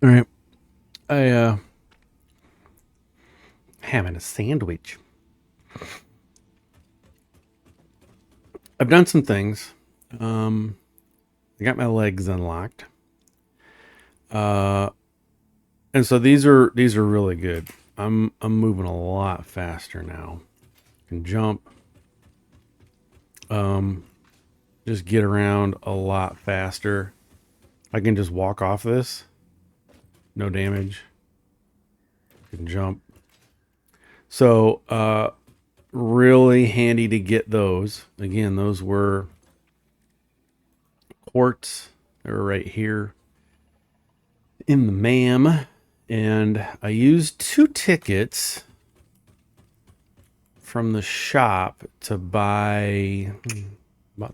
All right. I having a sandwich. I've done some things. Um, I got my legs unlocked. Uh, and so these are really good. I'm moving a lot faster now. Can jump. Um, just get around a lot faster. I can just walk off this, no damage. Can jump. So, really handy to get those. Again, those were quartz. They were right here in the MAM. And I used 2 tickets from the shop to bought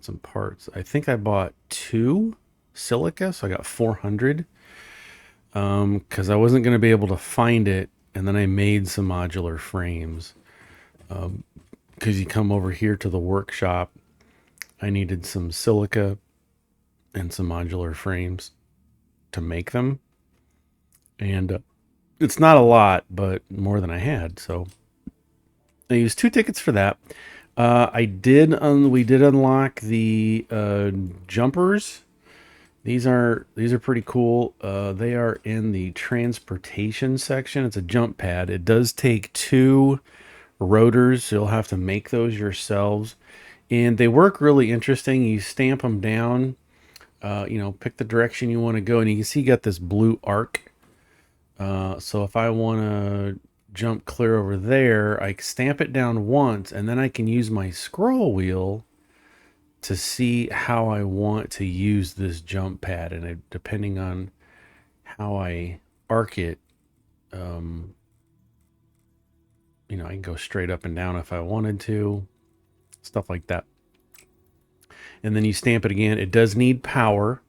some parts. I think I bought 2 silica, so I got 400. Because I wasn't going to be able to find it, and then I made some modular frames. Because you come over here to the workshop, I needed some silica and some modular frames to make them, and it's not a lot, but more than I had, so I used 2 tickets for that. We did unlock the jumpers. These are pretty cool. They are in the transportation section. It's a jump pad. It does take 2 rotors, so you'll have to make those yourselves, and they work really interesting. You stamp them down. Pick the direction you want to go, and you can see you got this blue arc. So if I want to jump clear over there, I stamp it down once, and then I can use my scroll wheel to see how I want to use this jump pad. And depending on how I arc it, I can go straight up and down if I wanted to, stuff like that. And then you stamp it again. It does need power,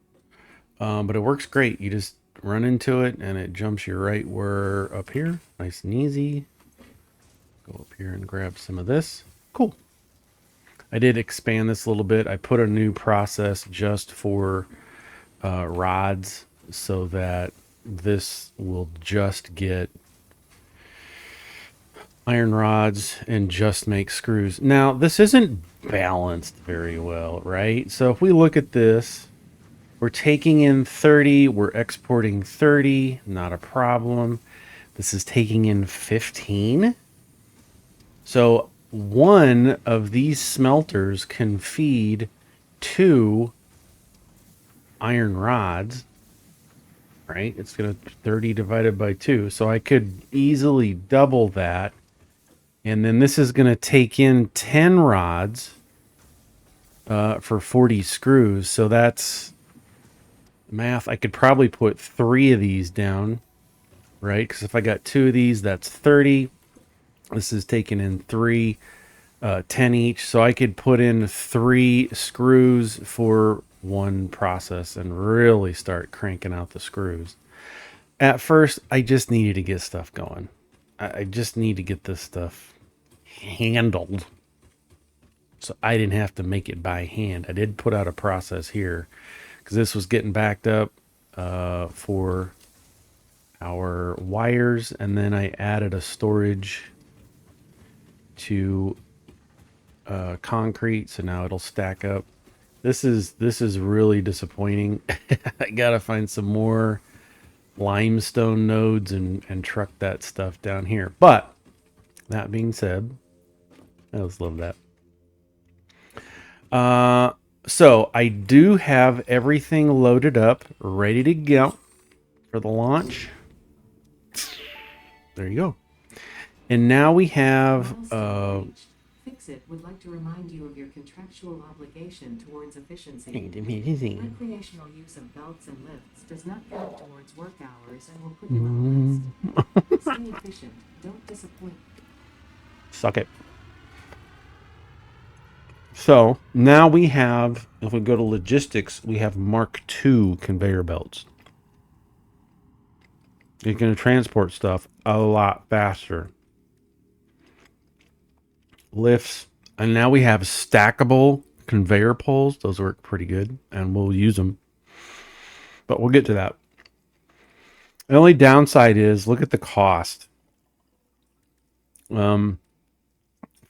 but it works great. You just run into it and it jumps you right where up here. Nice and easy. Go up here and grab some of this. Cool. I did expand this a little bit. I put a new process just for rods so that this will just get iron rods and just make screws. Now, this isn't balanced very well, right? So if we look at this, we're taking in 30, we're exporting 30, not a problem. This is taking in 15. So one of these smelters can feed 2 iron rods, right? It's going to 30 divided by 2. So I could easily double that. And then this is going to take in 10 rods for 40 screws. So that's math. I could probably put 3 of these down, right? Because if I got 2 of these, that's 30. This is taking in 3, 10 each. So I could put in 3 screws for one process and really start cranking out the screws. At first, I just needed to get stuff going. I just need to get this stuff handled, so I didn't have to make it by hand. I did put out a process here because this was getting backed up for our wires, and then I added a storage to concrete, so now it'll stack up. This is really disappointing. I gotta find some more limestone nodes and truck that stuff down here. But that being said, I just love that. So I do have everything loaded up, ready to go for the launch. There you go. And now we have Fixit would like to remind you of your contractual obligation towards efficiency. amazing. Recreational use of belts and lifts does not count towards work hours and will put you on a list. Stay efficient. Don't disappoint. Suck it. So now we have, if we go to logistics, we have Mark II conveyor belts. You're going to transport stuff a lot faster. Lifts. And now we have stackable conveyor poles. Those work pretty good, and we'll use them. But we'll get to that. The only downside is look at the cost. Um,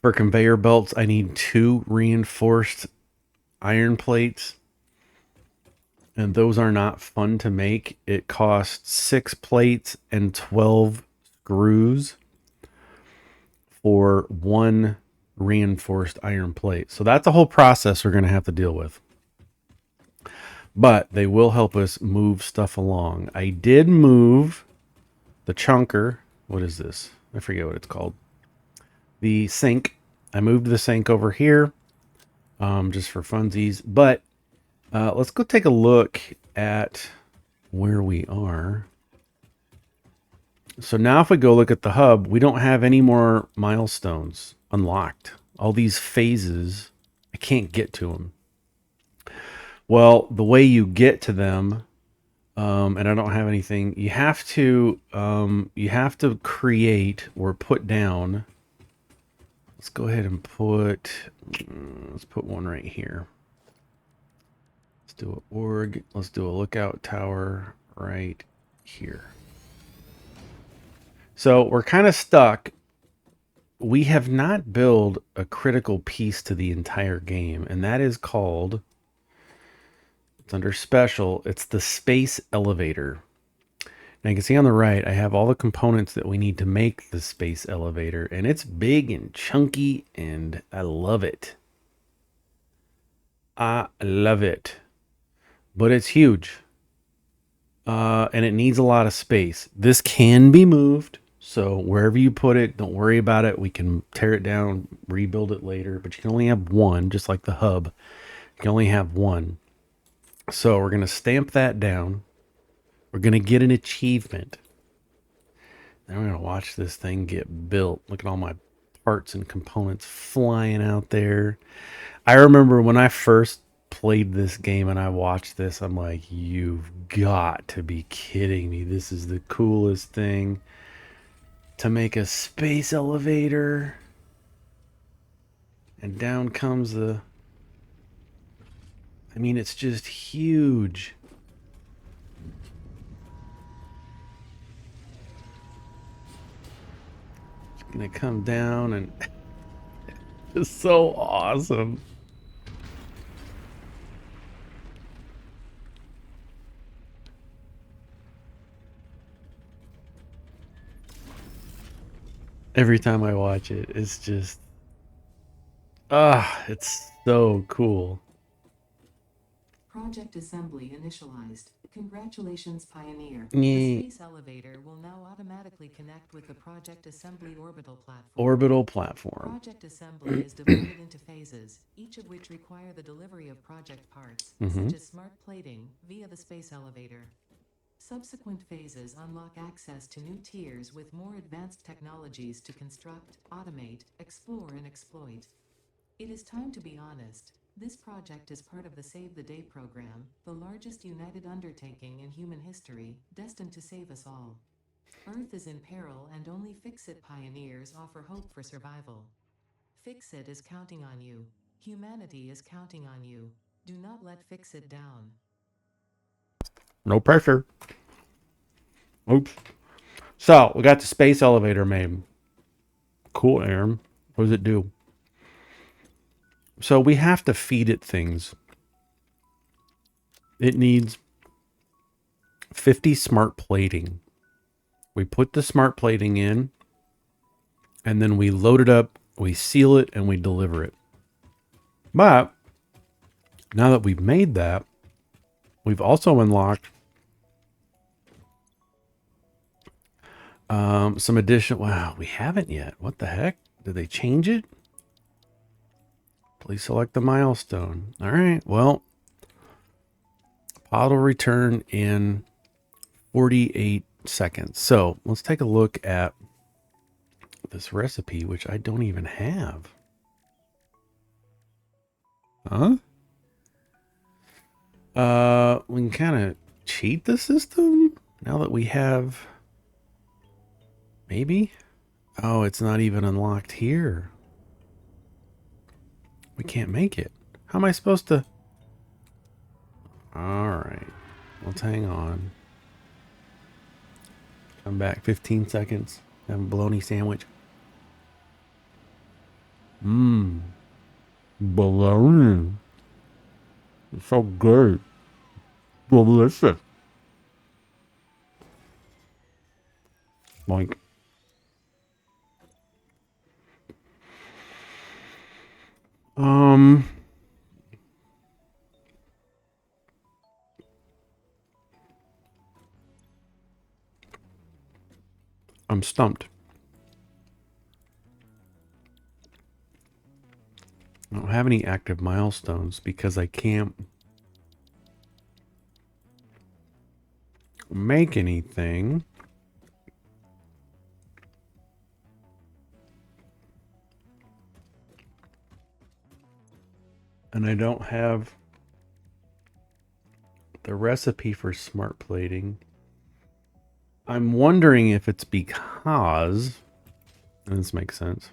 for conveyor belts, I need 2 reinforced iron plates, and those are not fun to make. It costs 6 plates and 12 screws for 1 reinforced iron plate. So that's a whole process we're going to have to deal with. But they will help us move stuff along. I did move the chunker. What is this? I forget what it's called. The sink. I moved the sink over here just for funsies. But let's go take a look at where we are. So now if we go look at the hub, we don't have any more milestones unlocked. All these phases, I can't get to them. Well, the way you get to them, and I don't have anything, you have to create or put down. Let's go ahead and let's put one right here. Let's do an org. Let's do a lookout tower right here. So we're kind of stuck. We have not built a critical piece to the entire game, and that is called, it's under special, it's the space elevator. Now you can see on the right, I have all the components that we need to make the space elevator, and it's big and chunky, and I love it. I love it. But it's huge. And it needs a lot of space. This can be moved. So wherever you put it, don't worry about it. We can tear it down, rebuild it later. But you can only have one, just like the hub. You can only have one. So we're going to stamp that down. We're going to get an achievement. Then we're going to watch this thing get built. Look at all my parts and components flying out there. I remember when I first played this game and I watched this, I'm like, you've got to be kidding me. This is the coolest thing. To make a space elevator. And down comes the... I mean, it's just huge. It's gonna come down and... It's so awesome. Every time I watch it, it's just... it's so cool. Project assembly initialized. Congratulations, Pioneer. Yeah. The space elevator will now automatically connect with the Project Assembly orbital platform. Orbital platform. Project assembly is divided into phases, each of which require the delivery of project parts, such as smart plating, via the space elevator. Subsequent phases unlock access to new tiers with more advanced technologies to construct, automate, explore, and exploit. It is time to be honest. This project is part of the Save the Day program, the largest united undertaking in human history, destined to save us all. Earth is in peril and only Fix-It pioneers offer hope for survival. Fix-It is counting on you. Humanity is counting on you. Do not let Fix-It down. No pressure. Oops. So, we got the space elevator made. Cool, Aaron. What does it do? So, we have to feed it things. It needs 50 smart plating. We put the smart plating in, and then we load it up, we seal it, and we deliver it. But, now that we've made that, we've also unlocked some additional... Wow, we haven't yet. What the heck? Did they change it? Please select the milestone. All right, well, pod will return in 48 seconds. So let's take a look at this recipe, which I don't even have. Huh? We can kind of cheat the system now that we have... Maybe? Oh, it's not even unlocked here. We can't make it. How am I supposed to... All right. Let's hang on. Come back 15 seconds. Have a bologna sandwich. Mmm. Bologna. It's so good. Delicious. Like. Um. I'm stumped. I don't have any active milestones because I can't make anything. And I don't have the recipe for smart plating. I'm wondering if it's because, and this makes sense,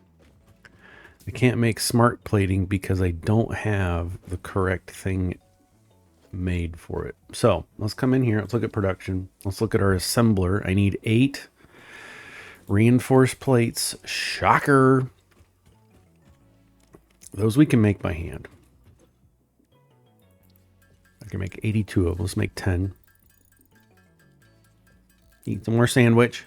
I can't make smart plating because I don't have the correct thing made for it. So let's come in here. Let's look at production. Let's look at our assembler. I need 8 reinforced plates. Shocker. Those we can make by hand. I can make 82 of them. Let's make 10. Eat some more sandwich.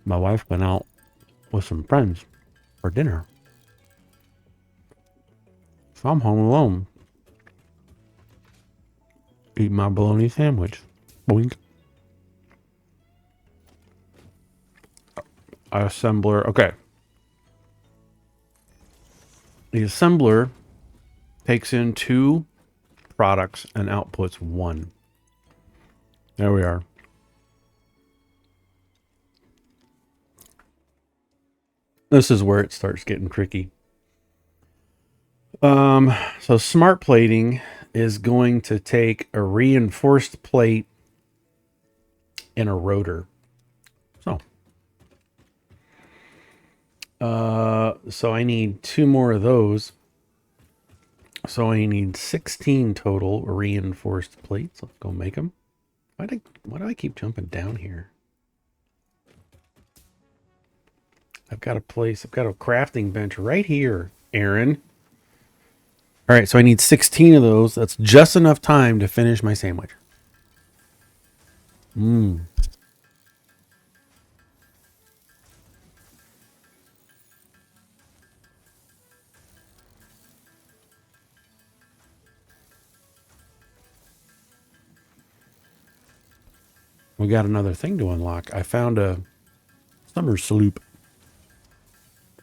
My wife went out with some friends for dinner. So I'm home alone. Eat my bologna sandwich. Boink. Assembler. Okay. The assembler takes in 2 products and outputs 1. There we are. This is where it starts getting tricky. So smart plating is going to take a reinforced plate and a rotor. So I need 2 more of those. So I need 16 total reinforced plates. Let's go make them. Why do I keep jumping down here? I've got a crafting bench right here, Aaron. All right, so I need 16 of those. That's just enough time to finish my sandwich. We got another thing to unlock. I found a summer sloop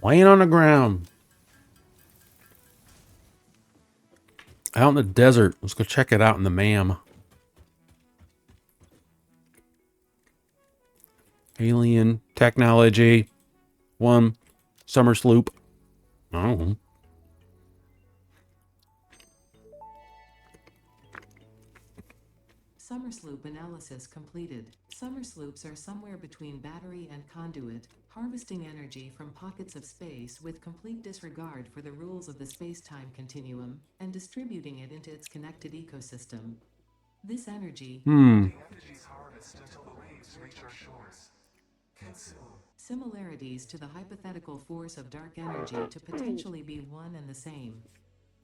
laying on the ground out in the desert. Let's go check it out in the MAM. Alien technology. 1 summer sloop. Oh. Summer sloop analysis completed. Summer sloops are somewhere between battery and conduit, harvesting energy from pockets of space with complete disregard for the rules of the space-time continuum, and distributing it into its connected ecosystem. This energy The energy is harvested until the waves reach our shores. Consume. similarities to the hypothetical force of dark energy to potentially be one and the same.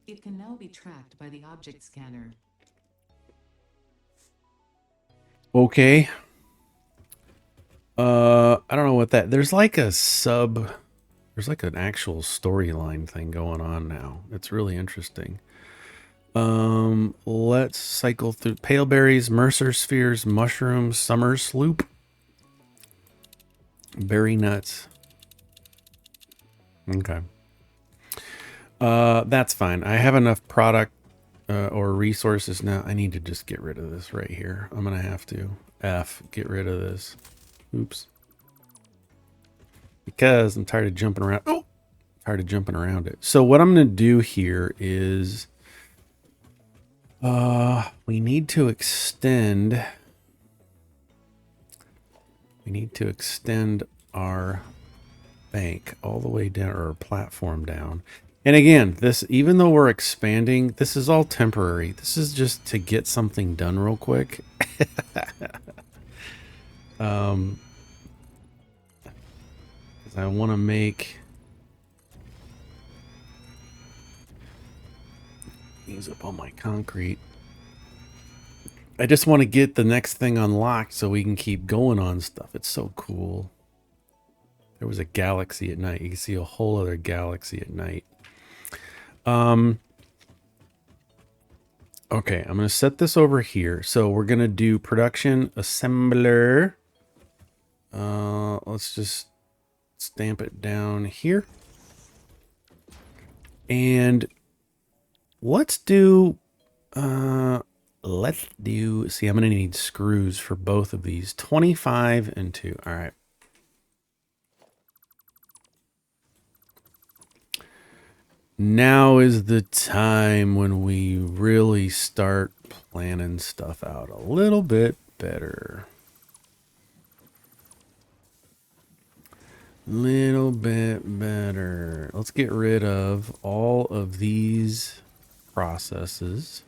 It can now be tracked by the object scanner. Okay. I don't know what there's like an actual storyline thing going on now. It's really interesting. Let's cycle through pale berries, Mercer spheres, mushrooms, summer sloop, berry nuts. Okay. That's fine. I have enough product or resources now. I need to just get rid of this right here. I'm gonna have to get rid of this. Oops. Because I'm tired of jumping around. Oh, tired of jumping around it. So what I'm gonna do here is we need to extend our bank all the way down, or our platform down. And again, this, even though we're expanding, this is all temporary. This is just to get something done real quick. Because I want to make use up all my concrete. I just want to get the next thing unlocked so we can keep going on stuff. It's so cool. There was a galaxy at night. You can see a whole other galaxy at night. Okay, I'm going to set this over here. So we're going to do production assembler. Let's just stamp it down here. And let's do, see, I'm going to need screws for both of these. 25 and 2. All right. Now is the time when we really start planning stuff out a little bit better. Little bit better. Let's get rid of all of these processes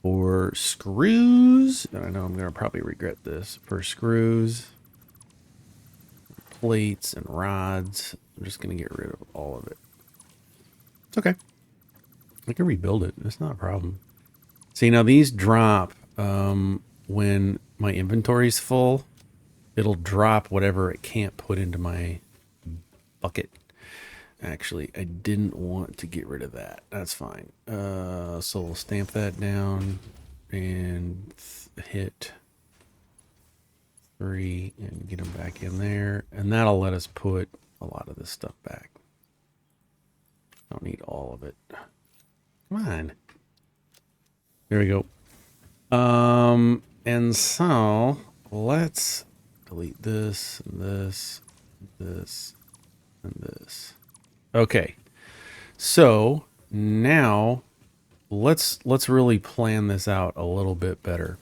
for screws. I know I'm going to probably regret this. For screws, plates, and rods. I'm just going to get rid of all of it. It's okay. I can rebuild it. It's not a problem. See, now these drop when my inventory's full. It'll drop whatever it can't put into my bucket. Actually, I didn't want to get rid of that. That's fine. So we'll stamp that down and hit 3 and get them back in there. And that'll let us put a lot of this stuff back. Don't need all of it. Come on. There we go. And so let's delete this and this, this, and this. Okay. So now let's really plan this out a little bit better.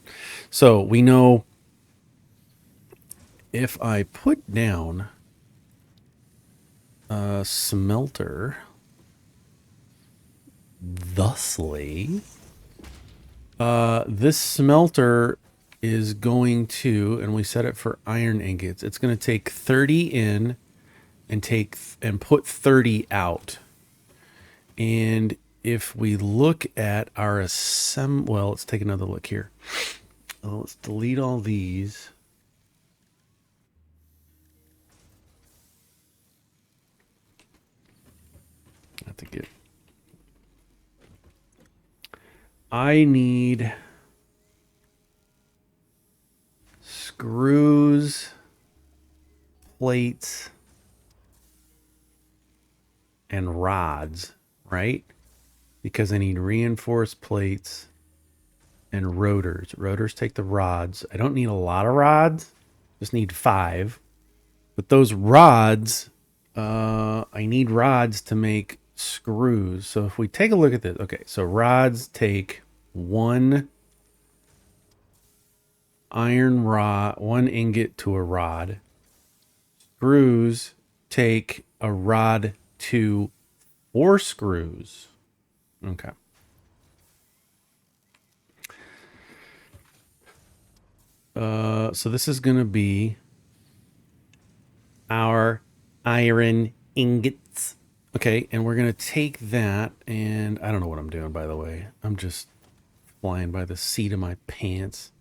So we know if I put down a smelter thusly, this smelter is going to, and we set it for iron ingots, it's going to take 30 in and put 30 out. And if we look at our well, let's take another look here. Let's delete all these. I have to get, I need screws, plates, and rods, right? Because I need reinforced plates and rotors. Rotors take the rods. I don't need a lot of rods, just need 5. But those rods, I need rods to make screws. So if we take a look at this, okay, so rods take 1 iron rod, 1 ingot to a rod. Screws take a rod to 4 screws. Okay. So this is going to be our iron ingots. Okay, and we're going to take that, and I don't know what I'm doing, by the way. I'm just flying by the seat of my pants.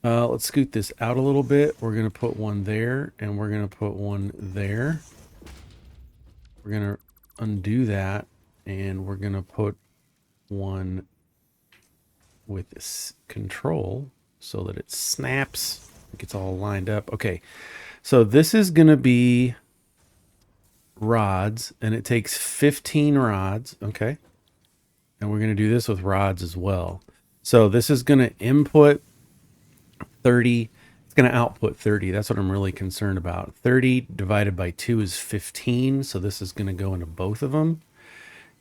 Let's scoot this out a little bit. We're going to put one there, and we're going to put one there. We're going to undo that, and we're going to put one with this control so that it snaps, it gets all lined up. Okay, so this is going to be rods, and it takes 15 rods. Okay, and we're going to do this with rods as well. So this is going to input 30. It's going to output 30. That's what I'm really concerned about. 30 divided by 2 is 15. So this is going to go into both of them.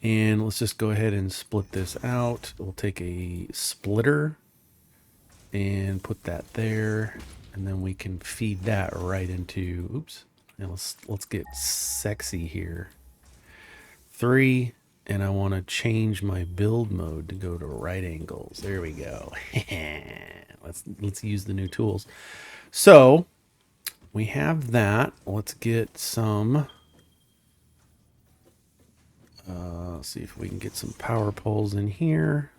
And let's just go ahead and split this out. We'll take a splitter and put that there. And then we can feed that right into, oops. And let's get sexy here. 3, and I want to change my build mode to go to right angles. There we go. Let's use the new tools. So we have that. Let's get some. Let's see if we can get some power poles in here.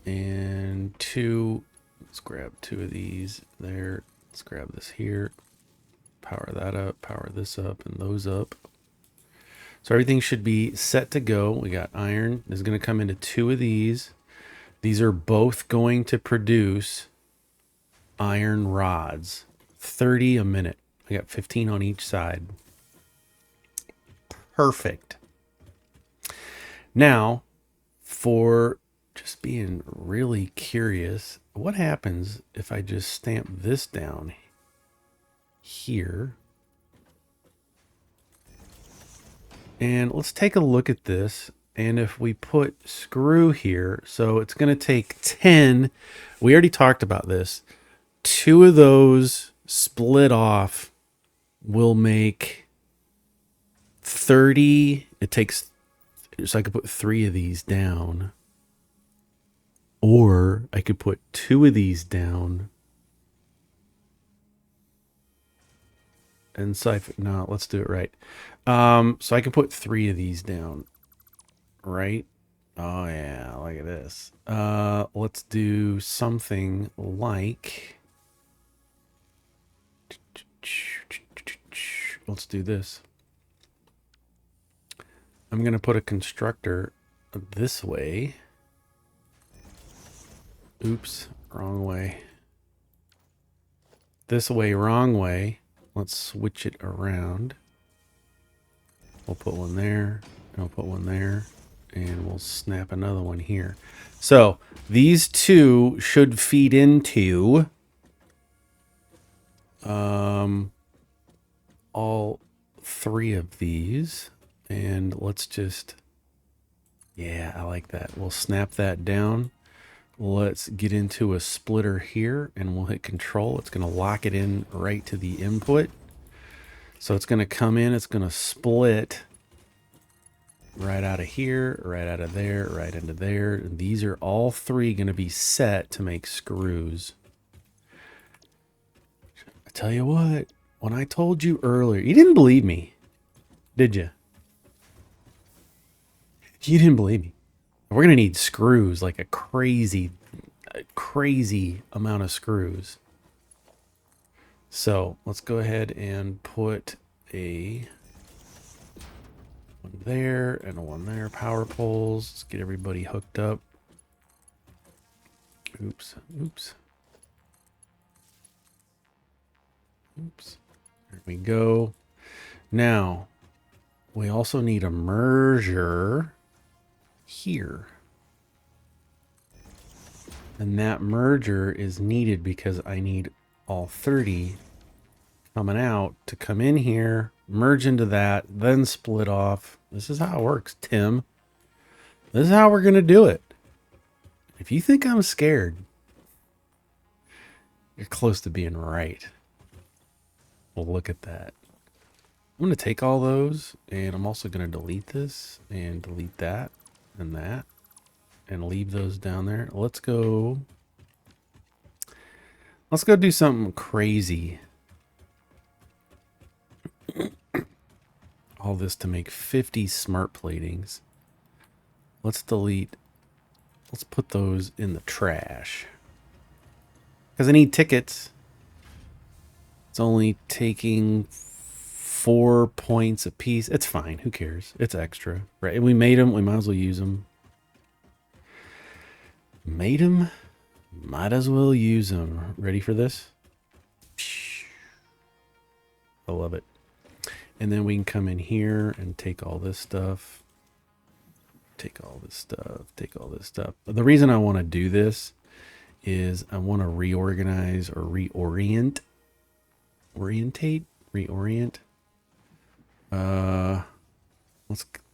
And 2. Let's grab 2 of these there. Let's grab this here. Power that up. Power this up and those up. So everything should be set to go. We got iron. This is going to come into 2 of these. These are both going to produce iron rods. 30 a minute. I got 15 on each side. Perfect. Now, for just being really curious, what happens if I just stamp this down here? And let's take a look at this. And if we put screw here, so it's going to take 10. We already talked about this. 2 of those split off will make 30. It takes, so I could put 3 of these down. Or I could put 2 of these down. And no, let's do it right. So I can put 3 of these down. Right? Oh yeah, look at this. Let's do something like, let's do this. I'm gonna put a constructor this way. Oops, wrong way. This way, wrong way. Let's switch it around. We'll put one there, and we'll put one there. And we'll snap another one here. So these 2 should feed into all 3 of these. And let's just, yeah, I like that. We'll snap that down. Let's get into a splitter here and we'll hit control. It's going to lock it in right to the input. So it's going to come in, it's going to split right out of here, right out of there, right into there. And these are all 3 going to be set to make screws. I tell you what, when I told you earlier, you didn't believe me, did you? You didn't believe me. We're going to need screws, like a crazy amount of screws. So let's go ahead and put a one there and a one there. Power poles. Let's get everybody hooked up. Oops. Oops. Oops. There we go. Now, we also need a merger here. And that merger is needed because I need all 30 coming out to come in here, merge into that, then split off. This is how it works, Tim. This is how we're going to do it. If you think I'm scared, you're close to being right. Well, look at that. I'm going to take all those, and I'm also going to delete this and delete that and leave those down there. Let's go do something crazy. All this to make 50 smart platings. Let's put those in the trash. Because I need tickets. It's only taking 4 points a piece. It's fine. Who cares? It's extra. Right? And we made them. We might as well use them. Made them. Might as well use them. Ready for this? I love it. And then we can come in here and take all this stuff. Take all this stuff. Take all this stuff. But the reason I want to do this is I want to reorganize or reorient. Reorient.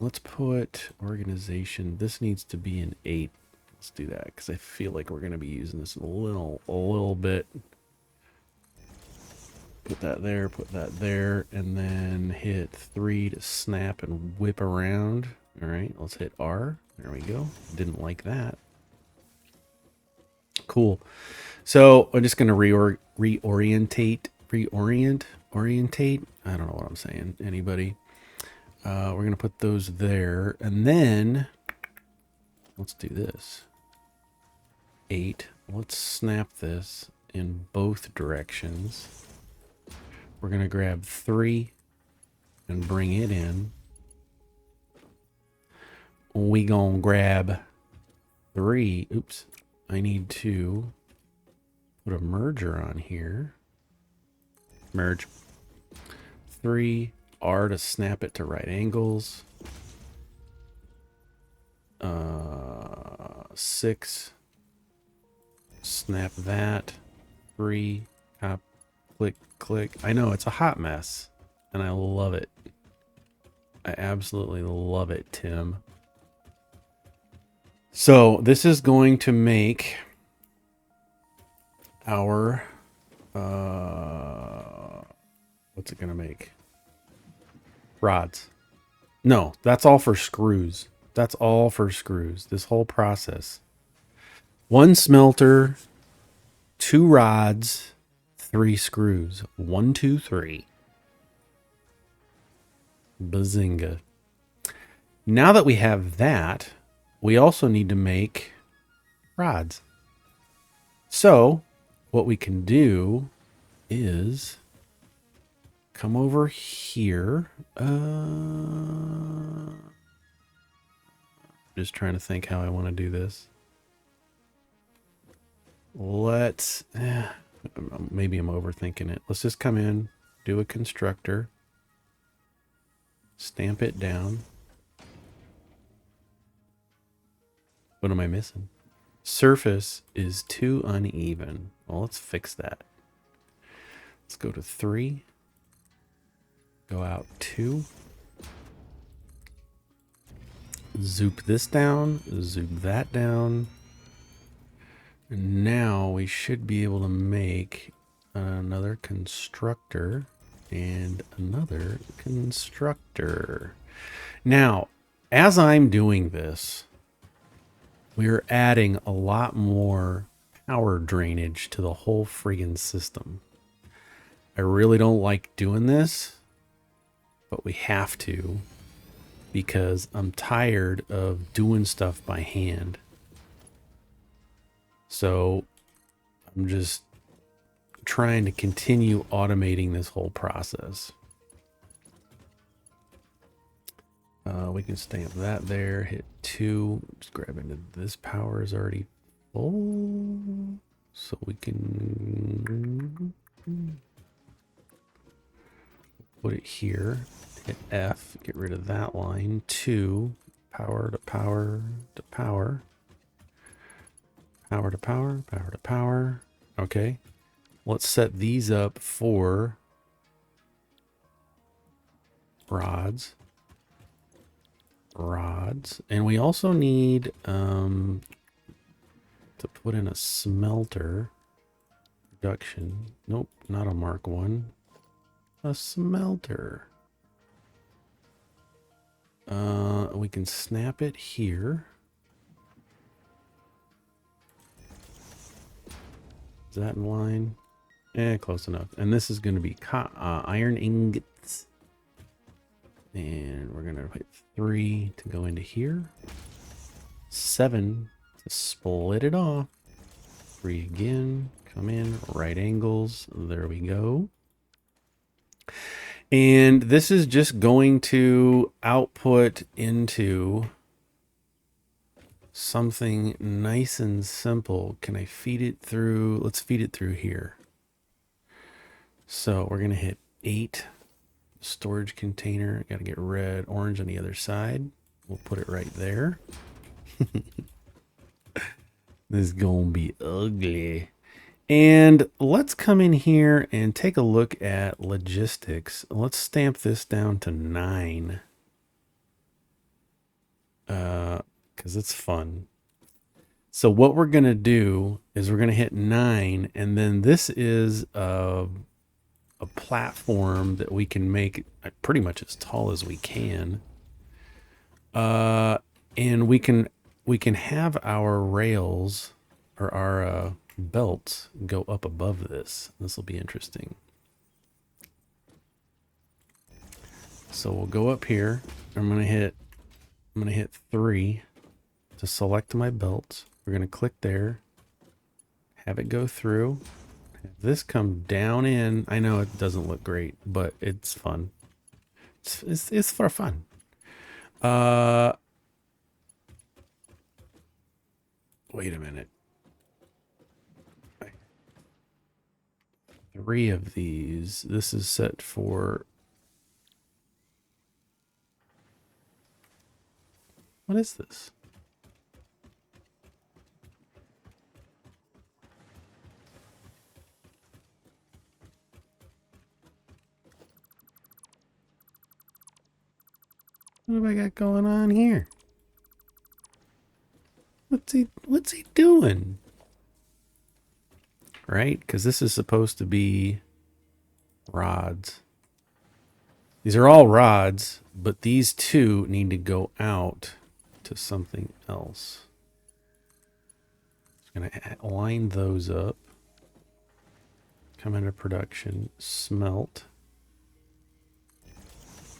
Let's put organization. This needs to be an 8. Let's do that because I feel like we're going to be using this a little bit. Put that there, and then hit 3 to snap and whip around. All right, let's hit R. There we go. Didn't like that. Cool. So I'm just going to orientate. I don't know what I'm saying. Anybody? We're going to put those there, and then let's do this. 8. Let's snap this in both directions. We're going to grab 3 and bring it in. We going to grab 3. Oops. I need to put a merger on here. Merge. 3. R to snap it to right angles. 6. Snap that. 3. Hop. Click, click. I know it's a hot mess, and I love it. I absolutely love it, Tim. So this is going to make our what's it going to make? Rods. No, that's all for screws. That's all for screws. This whole process. 1 smelter, 2 rods, 3 screws. 1, 2, 3. Bazinga. Now that we have that, we also need to make rods. So what we can do is come over here. Just trying to think how I want to do this. Let's, maybe I'm overthinking it. Let's just come in, do a constructor, stamp it down. What am I missing? Surface is too uneven. Well, let's fix that. Let's go to 3. Go out 2. Zoop this down. Zoop that down. And now we should be able to make another constructor and another constructor. Now, as I'm doing this, we're adding a lot more power drainage to the whole friggin' system. I really don't like doing this, but we have to because I'm tired of doing stuff by hand. So I'm just trying to continue automating this whole process. We can stamp that there, hit 2, just grab into this. Power is already full, so we can put it here, hit F, get rid of that line. 2, power to power to power, power to power, power to power. Okay, let's set these up for rods. And we also need to put in a smelter production. Nope, not a Mark 1. A smelter. We can snap it here. Is that in line? Close enough. And this is going to be iron ingots. And we're going to hit 3 to go into here. 7 to split it off. 3 again. Come in. Right angles. There we go. And this is just going to output into something nice and simple. Can I feed it through? Let's feed it through here. So we're going to hit 8. Storage container. Got to get red, orange on the other side. We'll put it right there. This is going to be ugly. And let's come in here and take a look at logistics. Let's stamp this down to 9. Because it's fun. So what we're going to do is we're going to hit 9. And then this is a platform that we can make pretty much as tall as we can. And we can have our rails or our belts go up above this. This will be interesting. So we'll go up here. I'm gonna hit 3 to select my belts. We're gonna click there, have it go through, have this come down in. I know it doesn't look great, but it's fun. It's for fun. Wait a minute. 3 of these. This is set for. What is this? What have I got going on here? What's he doing? Right? Because this is supposed to be rods. These are all rods, but these 2 need to go out to something else. Just going to line those up. Come into production. Smelt.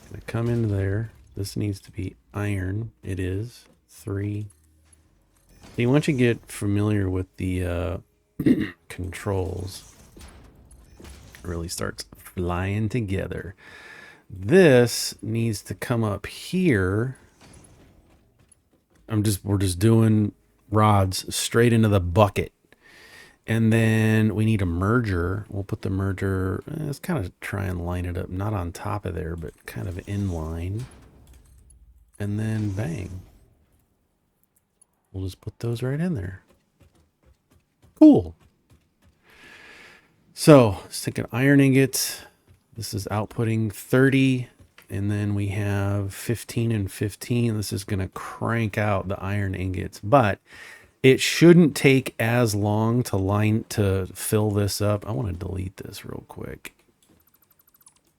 Going to come into there. This needs to be iron. It is. 3. See, once you get familiar with the controls, it really starts flying together. This needs to come up here. We're just doing rods straight into the bucket. And then we need a merger. We'll put the merger, let's kind of try and line it up, not on top of there, but kind of in line. And then bang. We'll just put those right in there. Cool. So let's take an iron ingot. This is outputting 30. And then we have 15 and 15. This is going to crank out the iron ingots. But it shouldn't take as long to fill this up. I want to delete this real quick.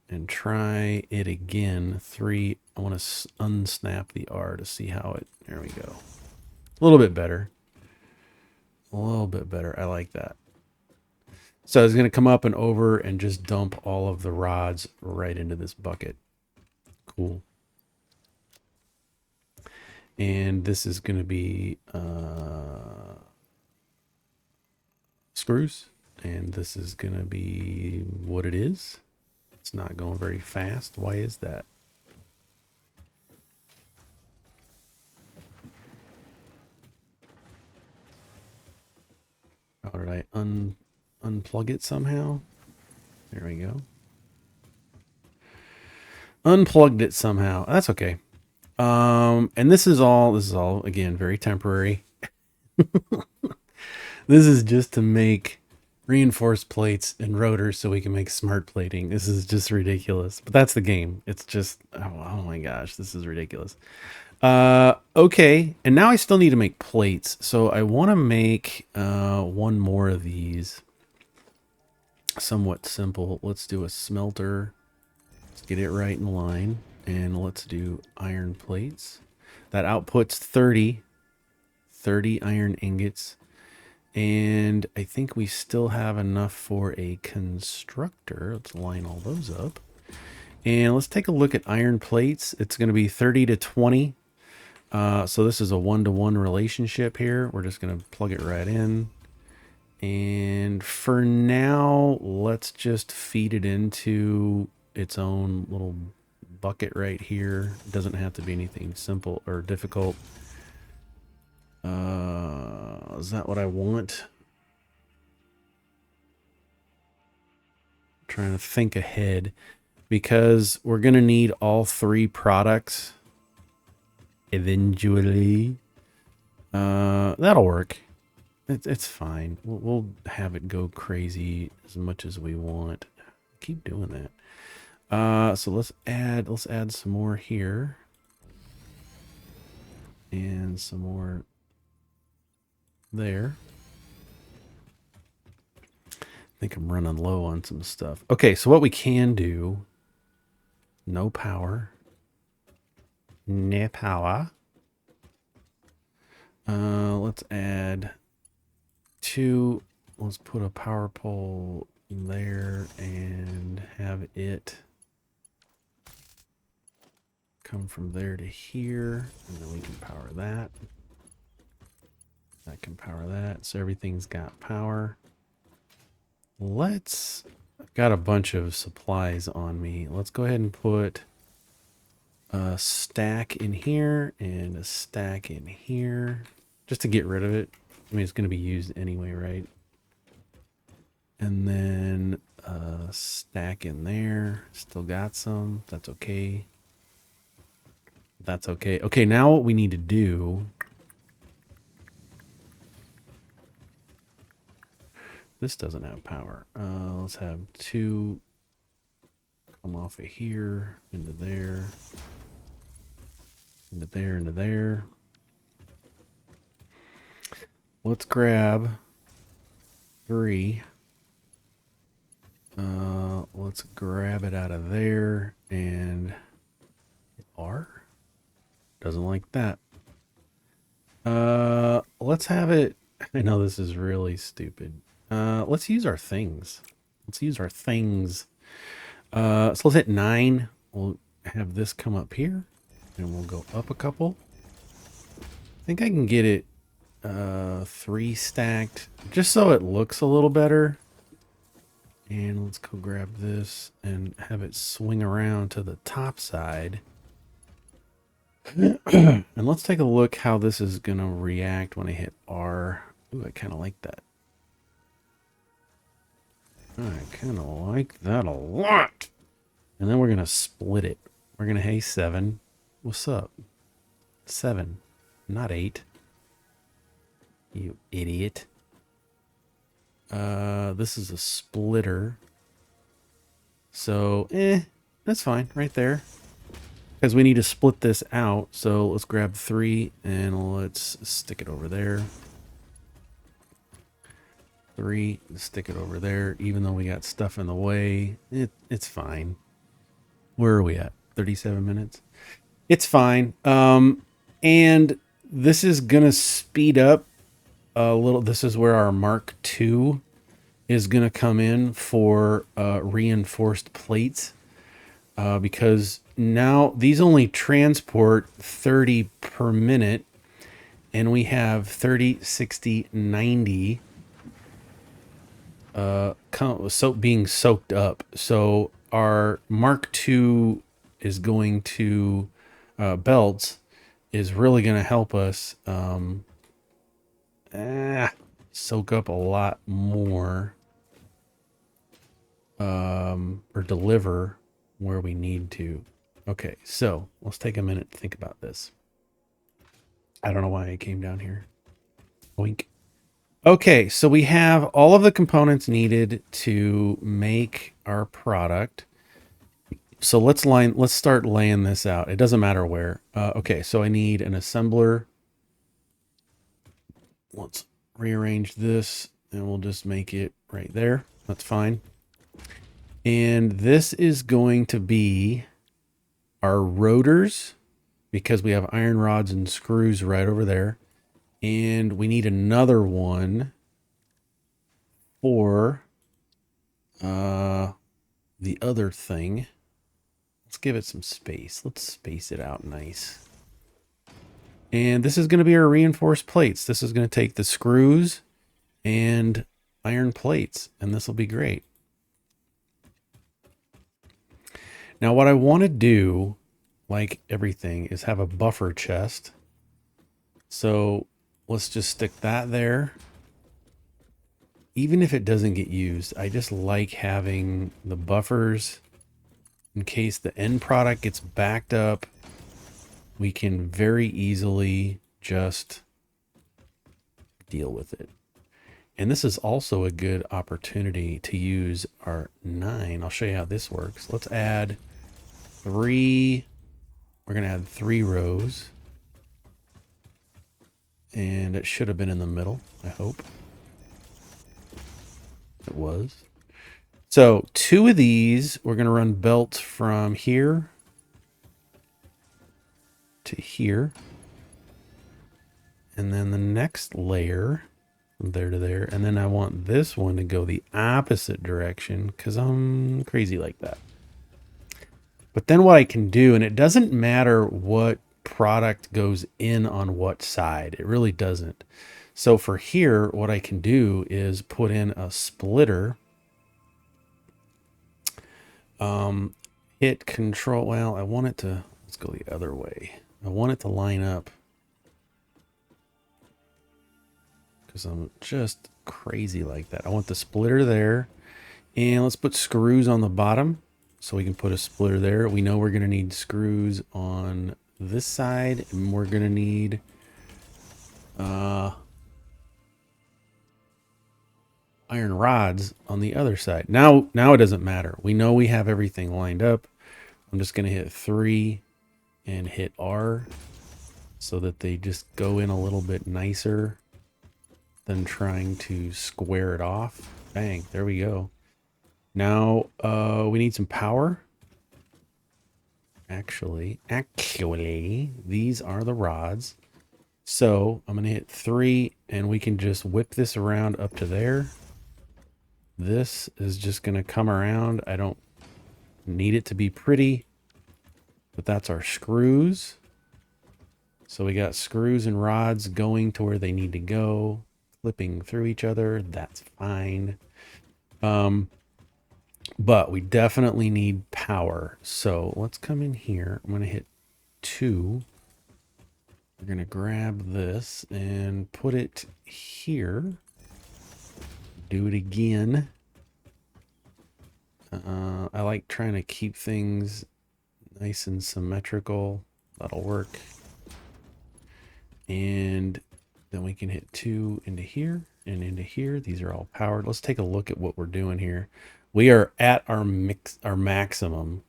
And try it again. 3. I want to unsnap the R to see how it... There we go. A little bit better. A little bit better. I like that. So it's going to come up and over and just dump all of the rods right into this bucket. Cool. And this is going to be screws. And this is going to be what it is. It's not going very fast. Why is that? Oh, did I unplug it somehow? There we go. Unplugged it somehow. That's okay. And this is all again very temporary. This is just to make reinforced plates and rotors so we can make smart plating. This is just ridiculous. But that's the game. It's just oh my gosh, this is ridiculous. Okay, and now I still need to make plates. So I want to make one more of these. Somewhat simple. Let's do a smelter. Let's get it right in line. And let's do iron plates. That outputs 30 iron ingots. And I think we still have enough for a constructor. Let's line all those up. And let's take a look at iron plates. It's going to be 30 to 20. So this is a 1-to-1 relationship here. We're just going to plug it right in. And for now, let's just feed it into its own little bucket right here. It doesn't have to be anything simple or difficult. Is that what I want? I'm trying to think ahead because we're going to need all 3 products eventually. That'll work. It's fine. We'll have it go crazy as much as we want. Keep doing that. So let's add some more here. And some more there. think I'm running low on some stuff. Okay, so what we can do, no power. No power. Let's add 2. Let's put a power pole there and have it come from there to here. And then we can power that. That can power that. So everything's got power. I've got a bunch of supplies on me. Let's go ahead and put a stack in here and a stack in here just to get rid of it. I mean, it's going to be used anyway, right? And then a stack in there. Still got some. That's okay. That's okay. Okay, now what we need to do... This doesn't have power. Let's have 2 come off of here, into there, into there, into there. Let's grab 3. Let's grab it out of there and R. Doesn't like that. Let's have it. I know this is really stupid. Let's use our things. Let's use our things. So let's hit 9. We'll have this come up here and we'll go up a couple. I think I can get it 3 stacked just so it looks a little better. And let's go grab this and have it swing around to the top side. And let's take a look how this is going to react when I hit R. Ooh, I kind of like that. I kind of like that a lot. And then we're going to split it. We're going to, hey, 7. What's up? 7, not 8. You idiot. This is a splitter. So, that's fine right there. Because we need to split this out. So let's grab 3 and let's stick it over there. 3, stick it over there. Even though we got stuff in the way, it's fine. Where are we at? 37 minutes? It's fine. And this is going to speed up a little. This is where our Mark II is going to come in for reinforced plates. Because now these only transport 30 per minute. And we have 30, 60, 90 being soaked up. So our Mark II is going to belts is really going to help us soak up a lot more or deliver where we need to. Okay, so let's take a minute to think about this. I don't know why I came down here. Boink. Okay, so we have all of the components needed to make our product. So let's start laying this out. It doesn't matter where. Okay, so I need an assembler. Let's rearrange this and we'll just make it right there. That's fine. And this is going to be our rotors because we have iron rods and screws right over there. And we need another one for the other thing. Let's give it some space. Let's space it out nice. And this is going to be our reinforced plates. This is going to take the screws and iron plates, and this will be great. Now, what I want to do, like everything, is have a buffer chest. So let's just stick that there. Even if it doesn't get used, I just like having the buffers in case the end product gets backed up. We can very easily just deal with it. And this is also a good opportunity to use our 9. I'll show you how this works. Let's add 3. We're going to add 3 rows. And it should have been in the middle, I hope. It was. So 2 of these, we're going to run belts from here to here. And then the next layer, from there to there. And then I want this one to go the opposite direction because I'm crazy like that. But then what I can do, and it doesn't matter what product goes in on what side. It really doesn't. So for here, what I can do is put in a splitter. Hit control. Well, I want it to, let's go the other way. I want it to line up because I'm just crazy like that. I want the splitter there. And let's put screws on the bottom so we can put a splitter there. We know we're going to need screws on this side, and we're going to need iron rods on the other side. Now it doesn't matter. We know we have everything lined up. I'm just going to hit 3 and hit R so that they just go in a little bit nicer than trying to square it off. Bang, there we go. Now we need some power. Actually, these are the rods. So I'm going to hit 3 and we can just whip this around up to there. This is just going to come around. I don't need it to be pretty, but that's our screws. So we got screws and rods going to where they need to go, clipping through each other. That's fine. But we definitely need power. So let's come in here. I'm going to hit 2. We're going to grab this and put it here. Do it again. I like trying to keep things nice and symmetrical. That'll work. And then we can hit 2 into here and into here. These are all powered. Let's take a look at what we're doing here. We are at our maximum.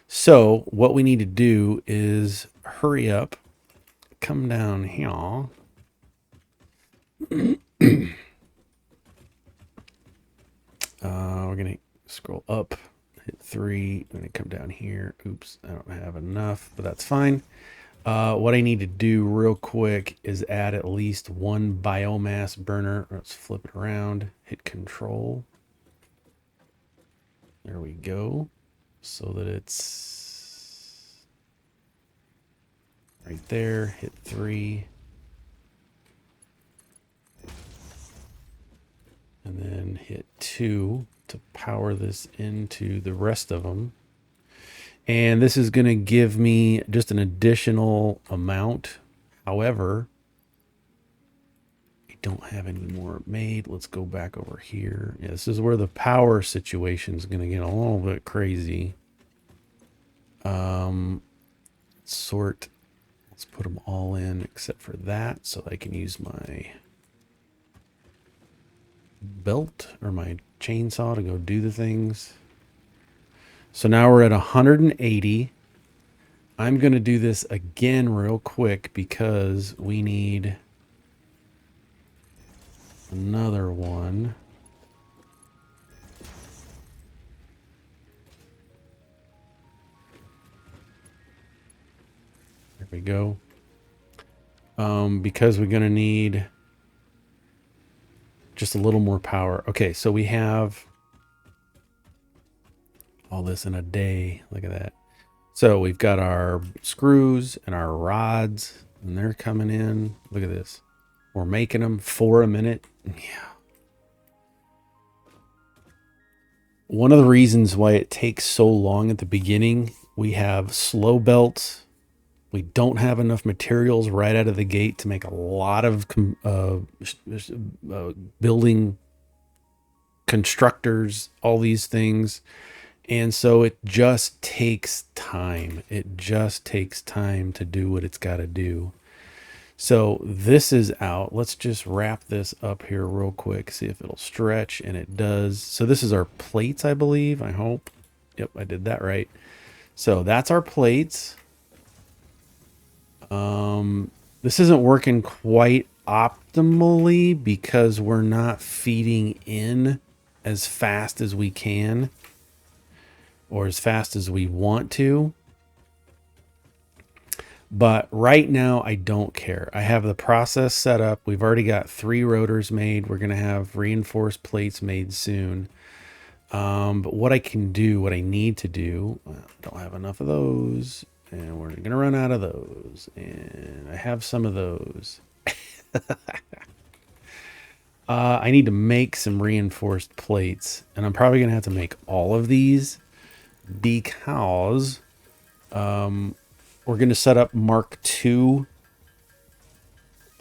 So what we need to do is hurry up, come down here. We're going to scroll up, hit 3, and then come down here. Oops, I don't have enough, but that's fine. What I need to do real quick is add at least 1 biomass burner. Let's flip it around, hit control. There we go. So that it's right there, hit 3. And then hit 2 to power this into the rest of them. And this is going to give me just an additional amount. However, I don't have any more made. Let's go back over here. Yeah, this is where the power situation is going to get a little bit crazy. Sort. Let's put them all in except for that so I can use my belt or my chainsaw to go do the things. So now we're at 180. I'm going to do this again real quick because we need another one. There we go. Because we're going to need just a little more power. Okay, so we have all this in a day. Look at that. So we've got our screws and our rods, and they're coming in. Look at this. We're making them 4 a minute. Yeah. One of the reasons why it takes so long at the beginning, we have slow belts. We don't have enough materials right out of the gate to make a lot of building constructors, all these things. And so it just takes time. It just takes time to do what it's got to do. So this is out. Let's just wrap this up here real quick, see if it'll stretch, and it does. So this is our plates, I believe, I hope. Yep, I did that right. So that's our plates. This isn't working quite optimally because we're not feeding in as fast as we can or as fast as we want to. But right now, I don't care. I have the process set up. We've already got 3 rotors made. We're going to have reinforced plates made soon. But what I can do, what I need to do, well, I don't have enough of those. And we're going to run out of those. And I have some of those. I need to make some reinforced plates. And I'm probably going to have to make all of these because we're going to set up Mark II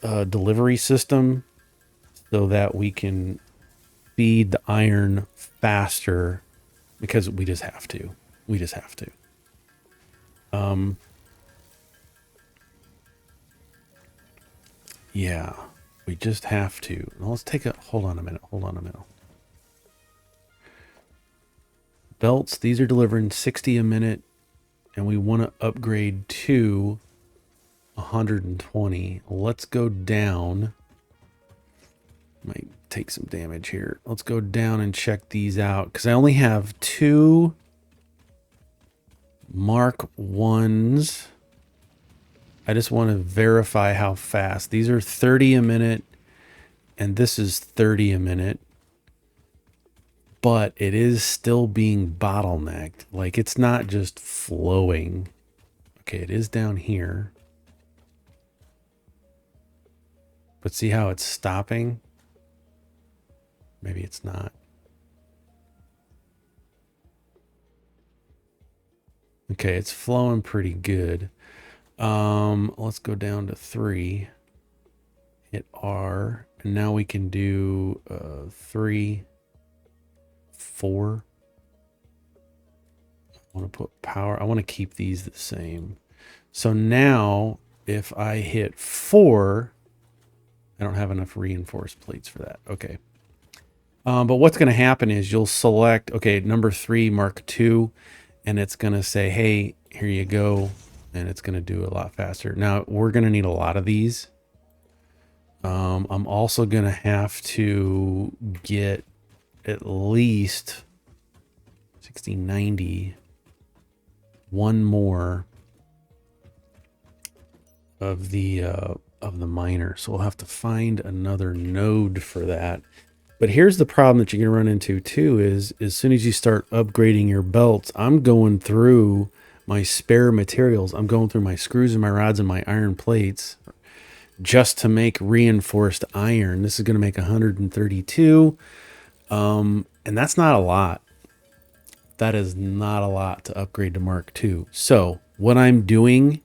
delivery system so that we can feed the iron faster because we just have to. We just have to. Yeah, we just have to. Now let's take a, hold on a minute. Belts, these are delivering 60 a minute, and we want to upgrade to 120. Let's go down. Might take some damage here. Let's go down and check these out because I only have 2 Mark 1s. I just want to verify how fast. These are 30 a minute, and this is 30 a minute. But it is still being bottlenecked. Like, it's not just flowing. Okay, it is down here. But see how it's stopping? Maybe it's not. Okay, it's flowing pretty good. Let's go down to 3. Hit R. And now we can do 3, 4. I want to put power. I want to keep these the same. So now if I hit 4, I don't have enough reinforced plates for that. Okay. But what's going to happen is you'll select, okay, number 3, Mark II, and it's going to say, hey, here you go. And it's going to do a lot faster. Now, we're going to need a lot of these. I'm also going to have to get at least 60, 90, one more of the miner. So we'll have to find another node for that. But here's the problem that you're going to run into too is as soon as you start upgrading your belts, I'm going through my spare materials. I'm going through my screws and my rods and my iron plates just to make reinforced iron. This is going to make 132. And that's not a lot. That is not a lot to upgrade to Mark II. So what I'm doing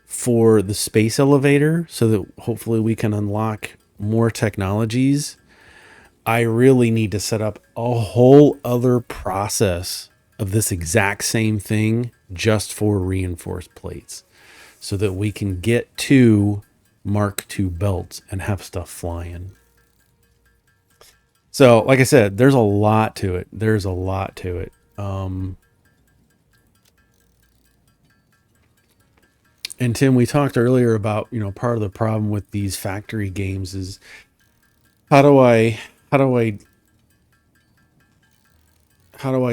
for the space elevator so that hopefully we can unlock more technologies, I really need to set up a whole other process of this exact same thing just for reinforced plates so that we can get to Mark II belts and have stuff flying. So, like I said, there's a lot to it. There's a lot to it. And Tim, we talked earlier about, part of the problem with these factory games is how do I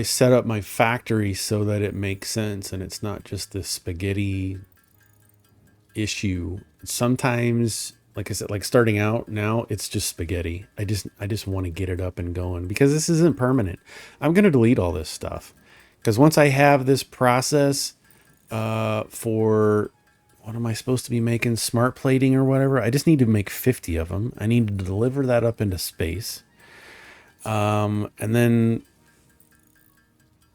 set up my factory so that it makes sense and it's not just this spaghetti issue. Sometimes, like I said, like starting out now, it's just spaghetti. I just want to get it up and going because this isn't permanent. I'm going to delete all this stuff because once I have this process for what am I supposed to be making, smart plating or whatever, I just need to make 50 of them. I need to deliver that up into space. And then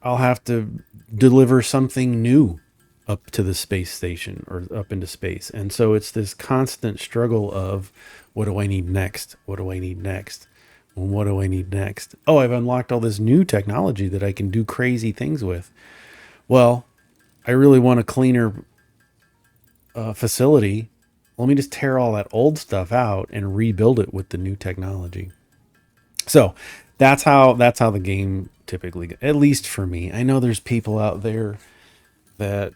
I'll have to deliver something new up to the space station or up into space. And so it's this constant struggle of what do I need next? What do I need next? What do I need next? Oh, I've unlocked all this new technology that I can do crazy things with. Well, I really want a cleaner facility. Let me just tear all that old stuff out and rebuild it with the new technology. So that's how the game typically, at least for me. I know there's people out there that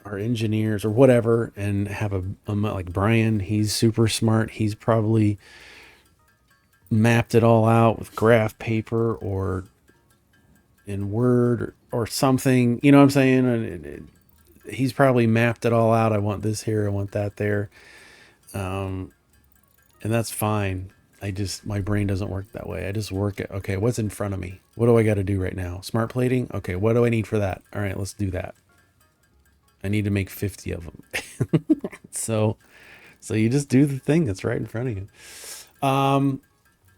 are engineers or whatever and have a like Brian. He's super smart. He's probably mapped it all out with graph paper or in Word or something. You know what I'm saying? He's probably mapped it all out. I want this here. I want that there. And that's fine. My brain doesn't work that way. I just work it. Okay, what's in front of me? What do I got to do right now? Smart plating? Okay, what do I need for that? All right, let's do that. I need to make 50 of them. So you just do the thing that's right in front of you. All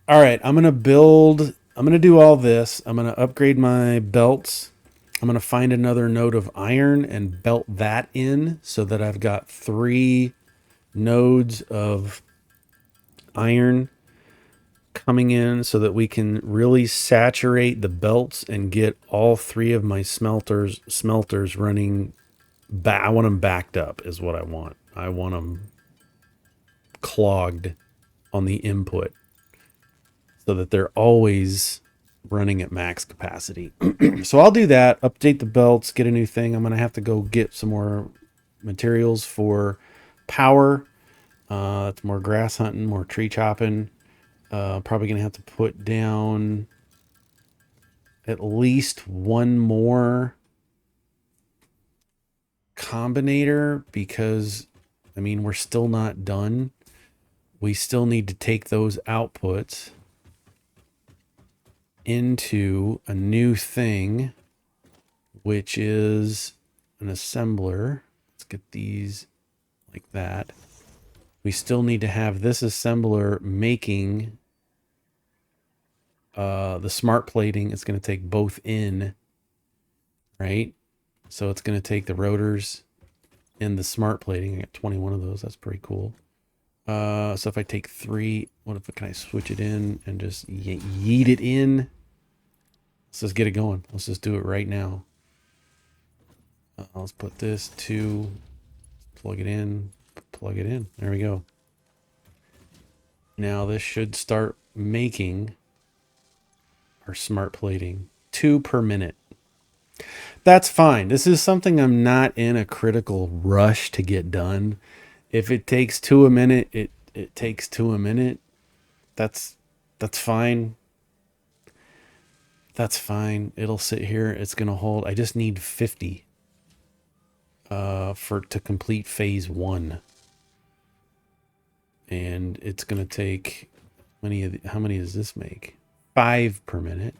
right, I'm going to do all this. I'm going to upgrade my belts. I'm going to find another node of iron and belt that in so that I've got 3 nodes of iron coming in so that we can really saturate the belts and get all 3 of my smelters running back. I want them backed up is what I want. I want them clogged on the input so that they're always running at max capacity. So I'll do that, update the belts, get a new thing. I'm going to have to go get some more materials for power. It's more grass hunting, more tree chopping. Probably going to have to put down at least one more combinator because, I mean, we're still not done. We still need to take those outputs into a new thing, which is an assembler. Let's get these like that. We still need to have this assembler making the smart plating. It's going to take both in, right? So it's going to take the rotors and the smart plating. I got 21 of those. That's pretty cool. So if I take 3, can I switch it in and just yeet it in? Let's just get it going. Let's just do it right now. Let's put this 2, plug it in. There we go. Now this should start making our smart plating. 2 per minute. That's fine. This is something I'm not in a critical rush to get done. If it takes 2 a minute, it takes 2 a minute. That's fine. That's fine. It'll sit here. It's going to hold. I just need 50 to complete phase 1. And it's going to take how many does this make? 5 per minute.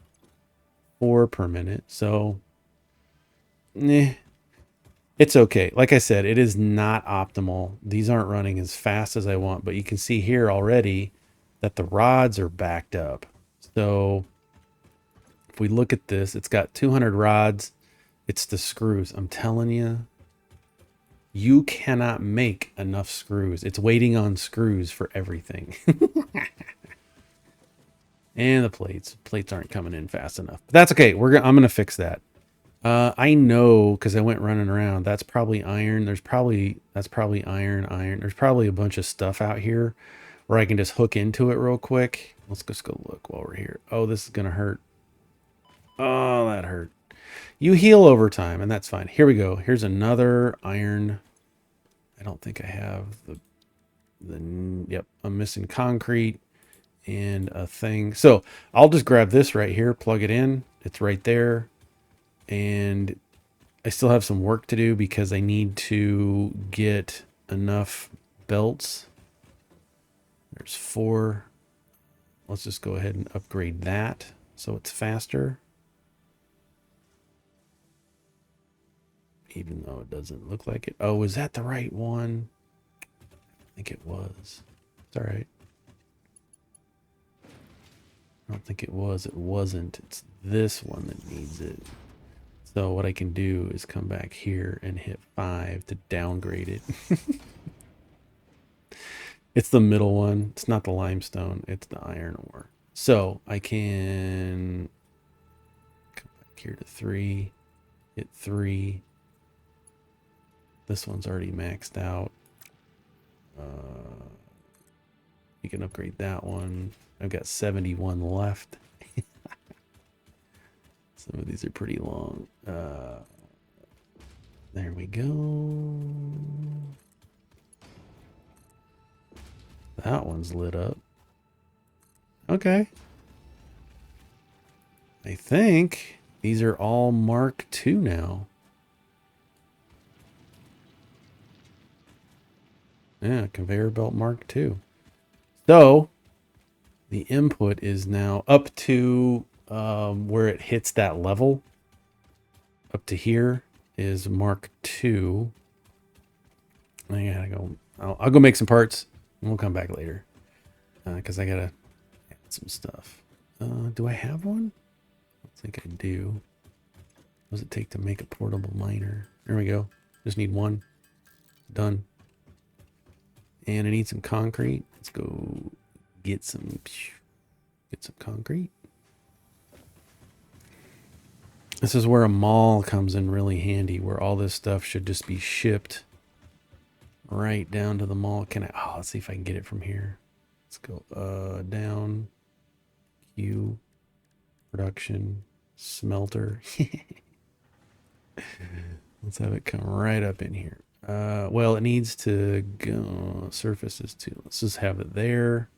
4 per minute. So it's okay. Like I said, it is not optimal. These aren't running as fast as I want, but you can see here already that the rods are backed up. So if we look at this, it's got 200 rods. It's the screws. I'm telling you, you cannot make enough screws. It's waiting on screws for everything. And the plates aren't coming in fast enough. But that's okay. I'm going to fix that. I know because I went running around. That's probably iron. That's probably iron. There's probably a bunch of stuff out here where I can just hook into it real quick. Let's just go look while we're here. Oh, this is gonna hurt. Oh, that hurt. You heal over time, and that's fine. Here we go. Here's another iron. I don't think I have yep, I'm missing concrete and a thing. So I'll just grab this right here, plug it in. It's right there. And I still have some work to do because I need to get enough belts. There's 4. Let's just go ahead and upgrade that so it's faster. Even though it doesn't look like it. Oh, is that the right one? I think it was. It's all right. I don't think it was. It wasn't. It's this one that needs it. So what I can do is come back here and hit 5 to downgrade it. It's the middle one. It's not the limestone. It's the iron ore. So I can come back here to 3, hit 3. This one's already maxed out. You can upgrade that one. I've got 71 left. Some of these are pretty long. There we go. That one's lit up. Okay. I think these are all Mark II now. Yeah, conveyor belt Mark II. So the input is now up to where it hits that level. Up to here is Mark II. I gotta go. I'll go make some parts and we'll come back later. Because I gotta add some stuff. Do I have one? I don't think I do. What does it take to make a portable miner? There we go. Just need one. Done. And I need some concrete. Let's go get some concrete. This is where a mall comes in really handy, where all this stuff should just be shipped right down to the mall. Let's see if I can get it from here. Let's go down. Q. Production. Smelter. Let's have it come right up in here. Well, it needs to go surfaces too. Let's just have it there.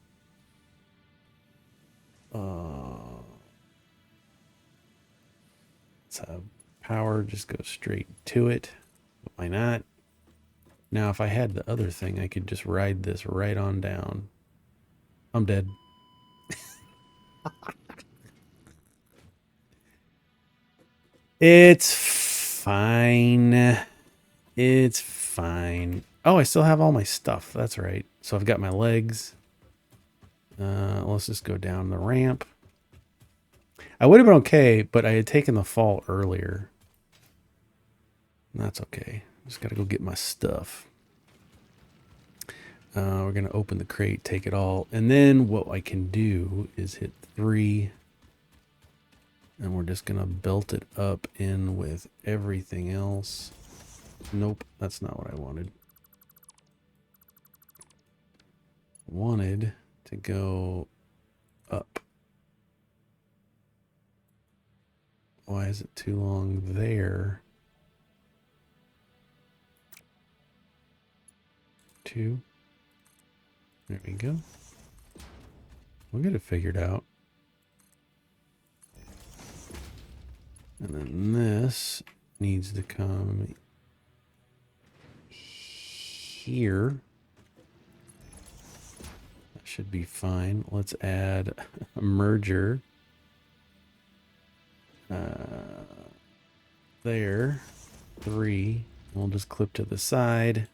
Let's have power just go straight to it. Why not? Now, if I had the other thing, I could just ride this right on down. I'm dead. It's fine. It's fine. Oh, I still have all my stuff. That's right. So I've got my legs. Let's just go down the ramp. I would have been okay, but I had taken the fall earlier. That's okay. Just got to go get my stuff. We're going to open the crate, take it all. And then what I can do is hit 3. And we're just going to belt it up in with everything else. Nope, that's not what I wanted. Wanted to go up. Why is it too long there? 2. There we go. We'll get it figured out. And then this needs to come here. That should be fine. Let's add a merger. There. 3. We'll just clip to the side.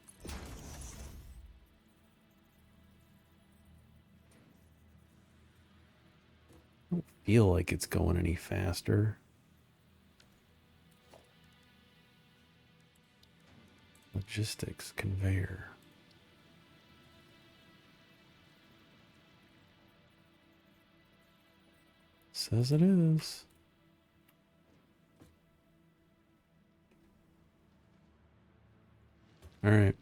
I don't feel like it's going any faster. Logistics conveyor. Says it is. All right.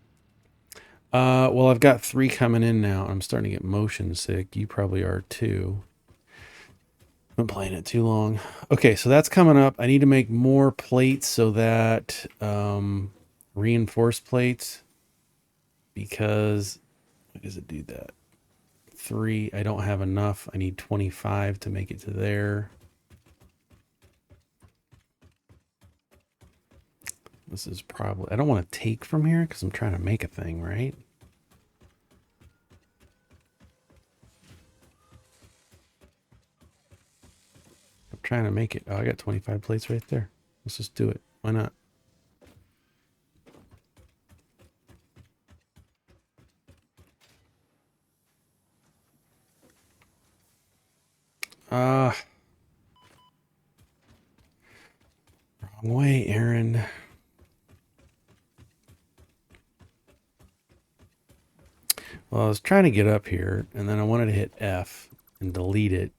Well, I've got 3 coming in now. I'm starting to get motion sick. You probably are too. I've been playing it too long. Okay, so that's coming up. I need to make more plates so that reinforced plates, because why does it do that? 3, I don't have enough. I need 25 to make it to there. This is probably, I don't want to take from here because I'm trying to make a thing, right? I'm trying to make it. Oh, I got 25 plates right there. Let's just do it. Why not? Wrong way, Aaron. Well, I was trying to get up here, and then I wanted to hit F and delete it,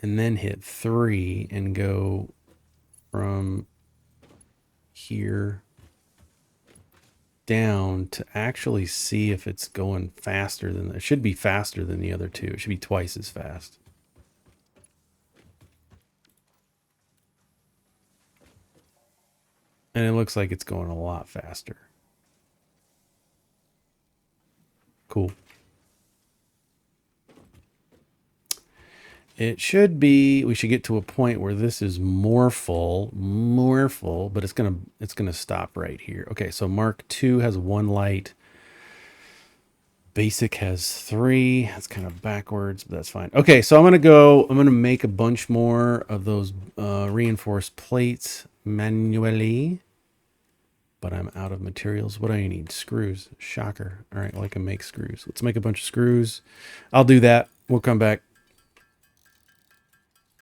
and then hit 3 and go from here down to actually see if it's going faster than, it should be faster than the other 2. It should be twice as fast. And it looks like it's going a lot faster. Cool. It should be, we should get to a point where this is more full, but it's gonna stop right here. Okay, so Mark II has one light. Basic has 3. That's kind of backwards, but that's fine. Okay, so I'm gonna make a bunch more of those reinforced plates manually, but I'm out of materials. What do I need? Screws. Shocker. All right, well, I can make screws. Let's make a bunch of screws. I'll do that. We'll come back.